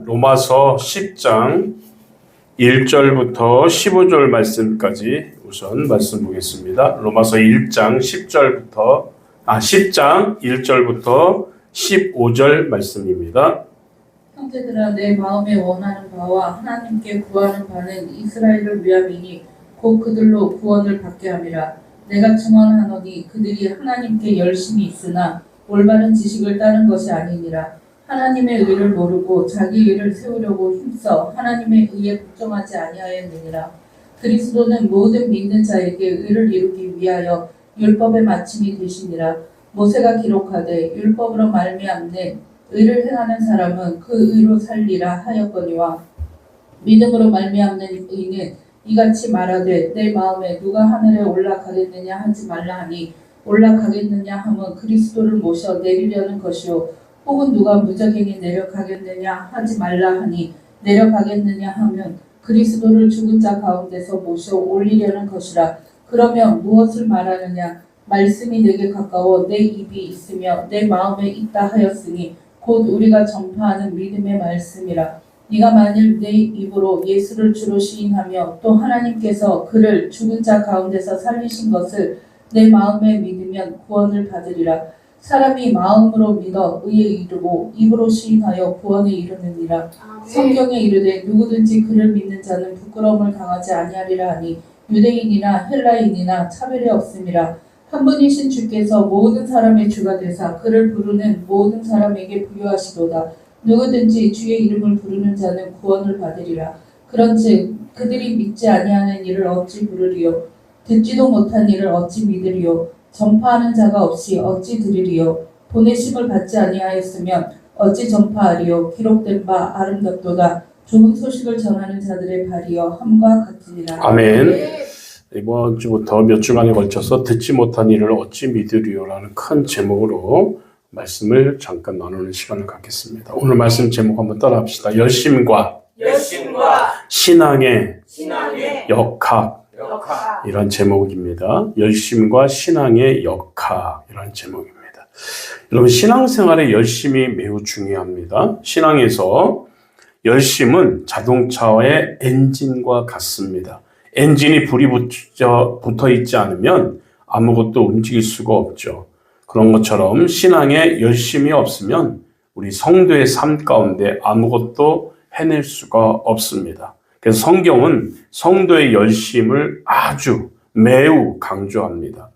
로마서 10장 1절부터 15절 말씀까지 우선 말씀 보겠습니다. 로마서 10장 1절부터 15절 말씀입니다. 형제들아, 내 마음에 원하는 바와 하나님께 구하는 바는 이스라엘을 위함이니 곧 그들로 구원을 받게 함이라. 내가 증언하노니 그들이 하나님께 열심히 있으나 올바른 지식을 따른 것이 아니니라. 하나님의 의를 모르고 자기 의를 세우려고 힘써 하나님의 의에 복종하지 아니하였느니라. 그리스도는 모든 믿는 자에게 의를 이루기 위하여 율법의 마침이 되시니라. 모세가 기록하되 율법으로 말미암는 의를 행하는 사람은 그 의로 살리라 하였거니와 믿음으로 말미암는 의는 이같이 말하되 내 마음에 누가 하늘에 올라가겠느냐 하지 말라 하니 올라가겠느냐 함은 그리스도를 모셔 내리려는 것이요 혹은 누가 무적행에 내려가겠느냐 하지 말라 하니 내려가겠느냐 하면 그리스도를 죽은 자 가운데서 모셔 올리려는 것이라. 그러면 무엇을 말하느냐? 말씀이 내게 가까워 내 입이 있으며 내 마음에 있다 하였으니 곧 우리가 전파하는 믿음의 말씀이라. 네가 만일 내 입으로 예수를 주로 시인하며 또 하나님께서 그를 죽은 자 가운데서 살리신 것을 내 마음에 믿으면 구원을 받으리라. 사람이 마음으로 믿어 의에 이르고 입으로 시인하여 구원에 이르느니라. 성경에 이르되 누구든지 그를 믿는 자는 부끄러움을 당하지 아니하리라 하니 유대인이나 헬라인이나 차별이 없음이라. 한 분이신 주께서 모든 사람의 주가 되사 그를 부르는 모든 사람에게 부유하시도다. 누구든지 주의 이름을 부르는 자는 구원을 받으리라. 그런즉 그들이 믿지 아니하는 일을 어찌 부르리요? 듣지도 못한 일을 어찌 믿으리요? 전파하는 자가 없이 어찌 들으리요? 보내심을 받지 아니하였으면 어찌 전파하리요? 기록된 바 아름답도다. 좋은 소식을 전하는 자들의 발이여 함과 같으리라. 아멘. 이번 주부터 몇 주간에 걸쳐서 듣지 못한 일을 어찌 믿으리요라는 큰 제목으로 말씀을 잠깐 나누는 시간을 갖겠습니다. 오늘 말씀 제목 한번 따라합시다. 열심과 신앙의 역학. 이런 제목입니다. 열심과 신앙의 역학이라는 제목입니다. 여러분, 신앙생활의 열심이 매우 중요합니다. 신앙에서 열심은 자동차의 엔진과 같습니다. 엔진이 불이 붙어 있지 않으면 아무것도 움직일 수가 없죠. 그런 것처럼 신앙에 열심이 없으면 우리 성도의 삶 가운데 아무것도 해낼 수가 없습니다. 그래서 성경은 성도의 열심을 아주 매우 강조합니다.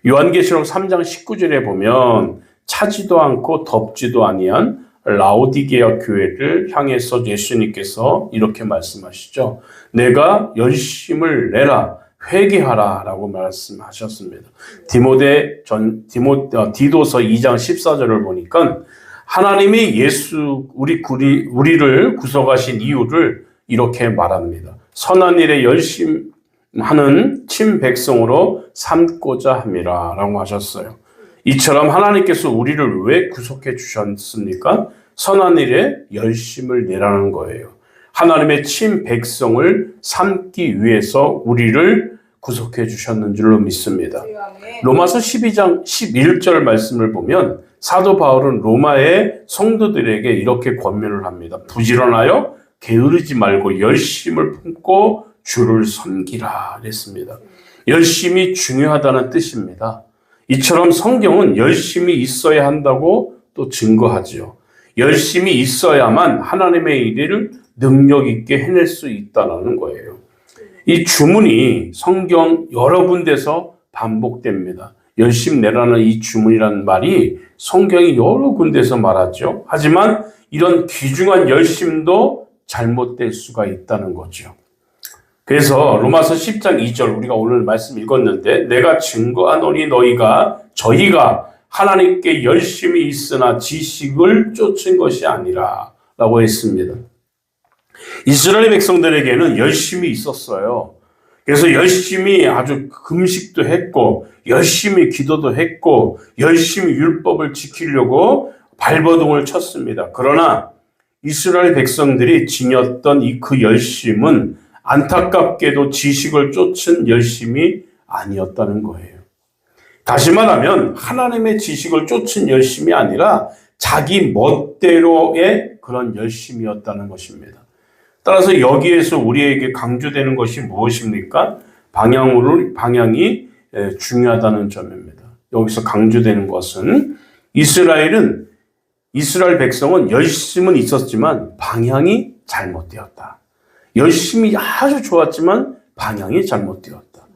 요한계시록 3장 19절에 보면 차지도 않고 덥지도 아니한 라오디게아 교회를 향해서 예수님께서 이렇게 말씀하시죠. 내가 열심을 내라, 회개하라 라고 말씀하셨습니다. 디도서 2장 14절을 보니까 하나님이 우리를 구속하신 이유를 이렇게 말합니다. 선한 일에 열심하는 친백성으로 삼고자 함이라 라고 하셨어요. 이처럼 하나님께서 우리를 왜 구속해 주셨습니까? 선한 일에 열심을 내라는 거예요. 하나님의 친백성을 삼기 위해서 우리를 구속해 주셨는 줄로 믿습니다. 로마서 12장 11절 말씀을 보면 사도 바울은 로마의 성도들에게 이렇게 권면을 합니다. 부지런하여 게으르지 말고 열심을 품고 주를 섬기라 그랬습니다. 열심이 중요하다는 뜻입니다. 이처럼 성경은 열심이 있어야 한다고 또 증거하죠. 열심이 있어야만 하나님의 일을 능력 있게 해낼 수 있다는 거예요. 이 주문이 성경 여러 군데서 반복됩니다. 열심 내라는 이 주문이라는 말이 성경이 여러 군데서 말하죠. 하지만 이런 귀중한 열심도 잘못될 수가 있다는 거죠. 그래서 로마서 10장 2절 우리가 오늘 말씀 읽었는데 내가 증거하노니 저희가 하나님께 열심히 있으나 지식을 쫓은 것이 아니라 라고 했습니다. 이스라엘 백성들에게는 열심이 있었어요. 그래서 열심히 아주 금식도 했고 열심히 기도도 했고 열심히 율법을 지키려고 발버둥을 쳤습니다. 그러나 이스라엘 백성들이 지녔던 그 열심은 안타깝게도 지식을 쫓은 열심이 아니었다는 거예요. 다시 말하면 하나님의 지식을 쫓은 열심이 아니라 자기 멋대로의 그런 열심이었다는 것입니다. 따라서 여기에서 우리에게 강조되는 것이 무엇입니까? 방향이 중요하다는 점입니다. 여기서 강조되는 것은 이스라엘 백성은 열심은 있었지만 방향이 잘못되었다. 열심이 아주 좋았지만 방향이 잘못되었다.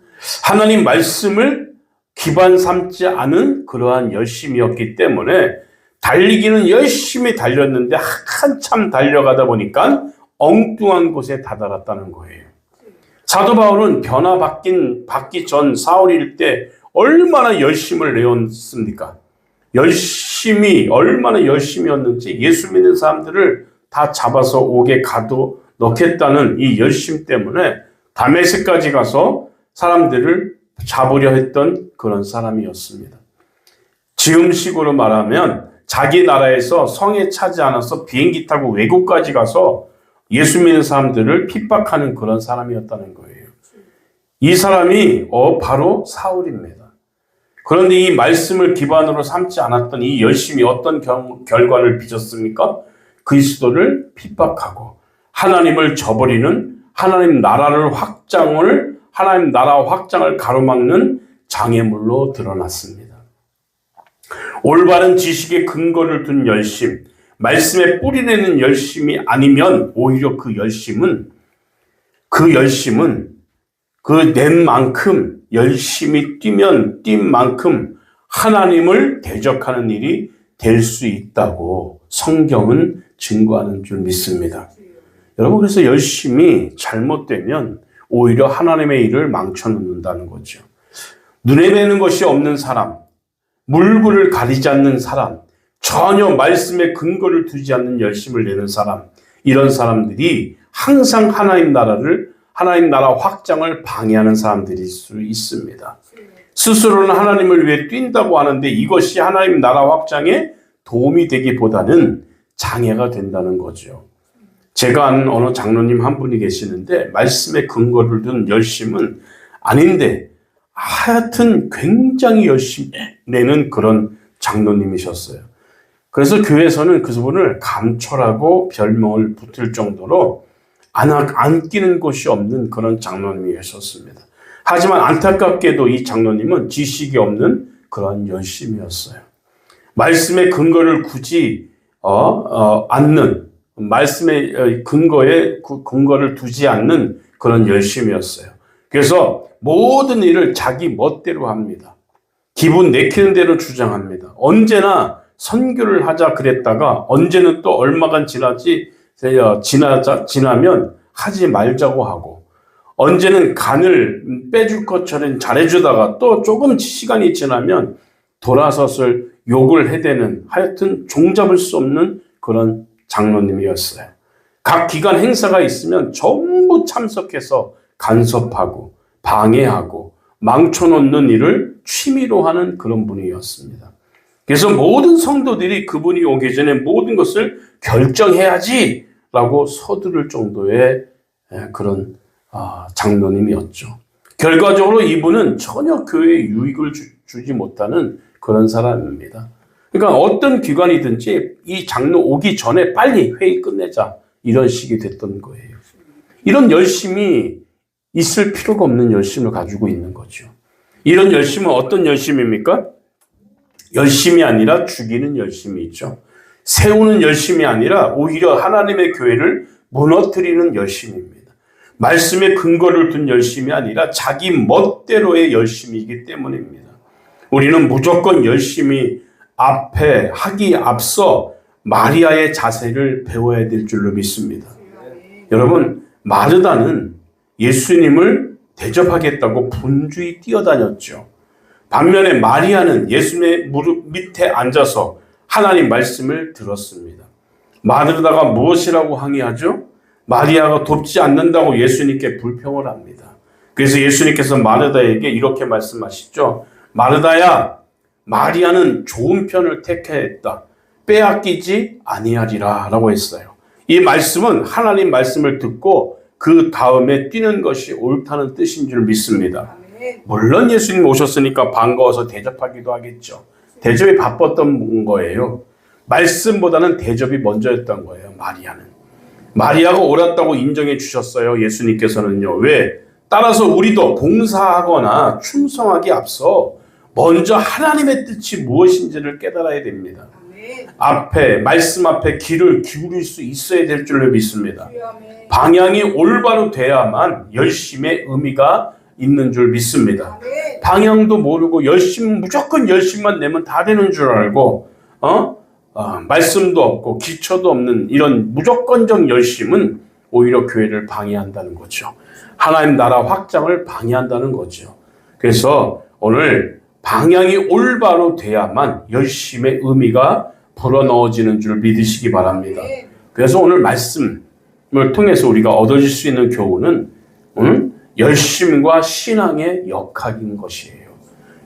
하나님 말씀을 기반 삼지 않은 그러한 열심이었기 때문에 달리기는 열심히 달렸는데 한참 달려가다 보니까 엉뚱한 곳에 다다랐다는 거예요. 사도 바울은 받기 전 사울일 때 얼마나 열심을 내었습니까? 얼마나 열심이었는지 예수 믿는 사람들을 다 잡아서 옥에 가둬 넣겠다는 이 열심 때문에 다메섹까지 가서 사람들을 잡으려 했던 그런 사람이었습니다. 지금식으로 말하면 자기 나라에서 성에 차지 않아서 비행기 타고 외국까지 가서 예수 믿는 사람들을 핍박하는 그런 사람이었다는 거예요. 이 사람이 바로 사울입니다. 그런데 이 말씀을 기반으로 삼지 않았던 이 열심이 어떤 결과를 빚었습니까? 그리스도를 핍박하고 하나님을 저버리는 하나님 나라 확장을 가로막는 장애물로 드러났습니다. 올바른 지식의 근거를 둔 열심, 말씀에 뿌리내는 열심이 아니면 오히려 그 열심은 낸 만큼 열심히 뛴 만큼 하나님을 대적하는 일이 될 수 있다고 성경은 증거하는 줄 믿습니다. 여러분, 그래서 열심이 잘못되면 오히려 하나님의 일을 망쳐놓는다는 거죠. 눈에 뵈는 것이 없는 사람, 물불을 가리지 않는 사람, 전혀 말씀에 근거를 두지 않는 열심을 내는 사람, 이런 사람들이 항상 하나님 나라 확장을 방해하는 사람들일 수 있습니다. 스스로는 하나님을 위해 뛴다고 하는데 이것이 하나님 나라 확장에 도움이 되기보다는 장애가 된다는 거죠. 제가 아는 어느 장로님 한 분이 계시는데 말씀에 근거를 둔 열심은 아닌데 하여튼 굉장히 열심히 내는 그런 장로님이셨어요. 그래서 교회에서는 그분을 감초라고 별명을 붙을 정도로 안 끼는 곳이 없는 그런 장로님이셨습니다. 하지만 안타깝게도 이 장로님은 지식이 없는 그런 열심이었어요. 말씀의 근거를 굳이 않는, 말씀의 근거를 두지 않는 그런 열심이었어요. 그래서 모든 일을 자기 멋대로 합니다. 기분 내키는 대로 주장합니다. 언제나 선교를 하자 그랬다가 언제는 또 얼마간 지나면 하지 말자고 하고, 언제는 간을 빼줄 것처럼 잘해주다가 또 조금 시간이 지나면 돌아서서 욕을 해대는, 하여튼 종잡을 수 없는 그런 장로님이었어요. 각 기관 행사가 있으면 전부 참석해서 간섭하고 방해하고 망쳐놓는 일을 취미로 하는 그런 분이었습니다. 그래서 모든 성도들이 그분이 오기 전에 모든 것을 결정해야지 라고 서두를 정도의 그런 장로님이었죠. 결과적으로 이분은 전혀 교회에 유익을 주지 못하는 그런 사람입니다. 그러니까 어떤 기관이든지 이 장로 오기 전에 빨리 회의 끝내자, 이런 식이 됐던 거예요. 이런 열심이 있을 필요가 없는 열심을 가지고 있는 거죠. 이런 열심은 어떤 열심입니까? 열심이 아니라 죽이는 열심이 있죠. 세우는 열심이 아니라 오히려 하나님의 교회를 무너뜨리는 열심입니다. 말씀에 근거를 둔 열심이 아니라 자기 멋대로의 열심이기 때문입니다. 우리는 무조건 열심히 하기 앞서 마리아의 자세를 배워야 될 줄로 믿습니다. 여러분, 마르다는 예수님을 대접하겠다고 분주히 뛰어다녔죠. 반면에 마리아는 예수님의 무릎 밑에 앉아서 하나님 말씀을 들었습니다. 마르다가 무엇이라고 항의하죠? 마리아가 돕지 않는다고 예수님께 불평을 합니다. 그래서 예수님께서 마르다에게 이렇게 말씀하시죠. 마르다야, 마리아는 좋은 편을 택했다. 빼앗기지 아니하리라 라고 했어요. 이 말씀은 하나님 말씀을 듣고 그 다음에 뛰는 것이 옳다는 뜻인 줄 믿습니다. 물론 예수님 오셨으니까 반가워서 대접하기도 하겠죠. 대접이 바빴던 거예요. 말씀보다는 대접이 먼저였던 거예요. 마리아가 옳았다고 인정해 주셨어요. 예수님께서는요. 왜? 따라서 우리도 봉사하거나 충성하기 앞서 먼저 하나님의 뜻이 무엇인지를 깨달아야 됩니다. 말씀 앞에 귀를 기울일 수 있어야 될 줄로 믿습니다. 방향이 올바로 돼야만 열심의 의미가 있는 줄 믿습니다. 방향도 모르고 무조건 열심만 내면 다 되는 줄 알고 말씀도 없고 기초도 없는 이런 무조건적 열심은 오히려 교회를 방해한다는 거죠. 하나님 나라 확장을 방해한다는 거죠. 그래서 오늘 방향이 올바로 돼야만 열심의 의미가 불어넣어지는 줄 믿으시기 바랍니다. 그래서 오늘 말씀을 통해서 우리가 얻어질 수 있는 교훈은 열심과 신앙의 역학인 것이에요.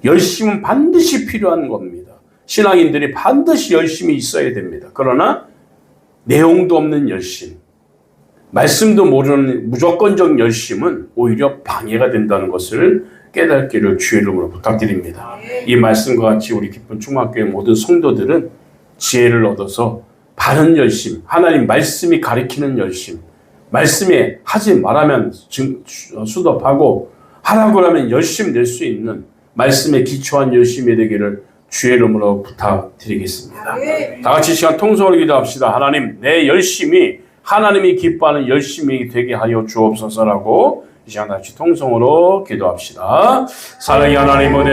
열심은 반드시 필요한 겁니다. 신앙인들이 반드시 열심이 있어야 됩니다. 그러나 내용도 없는 열심, 말씀도 모르는 무조건적 열심은 오히려 방해가 된다는 것을 깨닫기를 주의 이름으로 부탁드립니다. 이 말씀과 같이 우리 기쁜 충만교회 모든 성도들은 지혜를 얻어서 바른 열심, 하나님 말씀이 가리키는 열심, 말씀에 하지 말하면 수답하고 하라고 하면 열심 낼 수 있는 말씀에 기초한 열심이 되기를 주의 이름으로 부탁드리겠습니다. 다 같이 시간 통성으로 기도합시다. 하나님, 내 열심이 하나님이 기뻐하는 열심이 되게 하여 주옵소서라고 이 시간 같이 통성으로 기도합시다. 사랑의 하나님, 은혜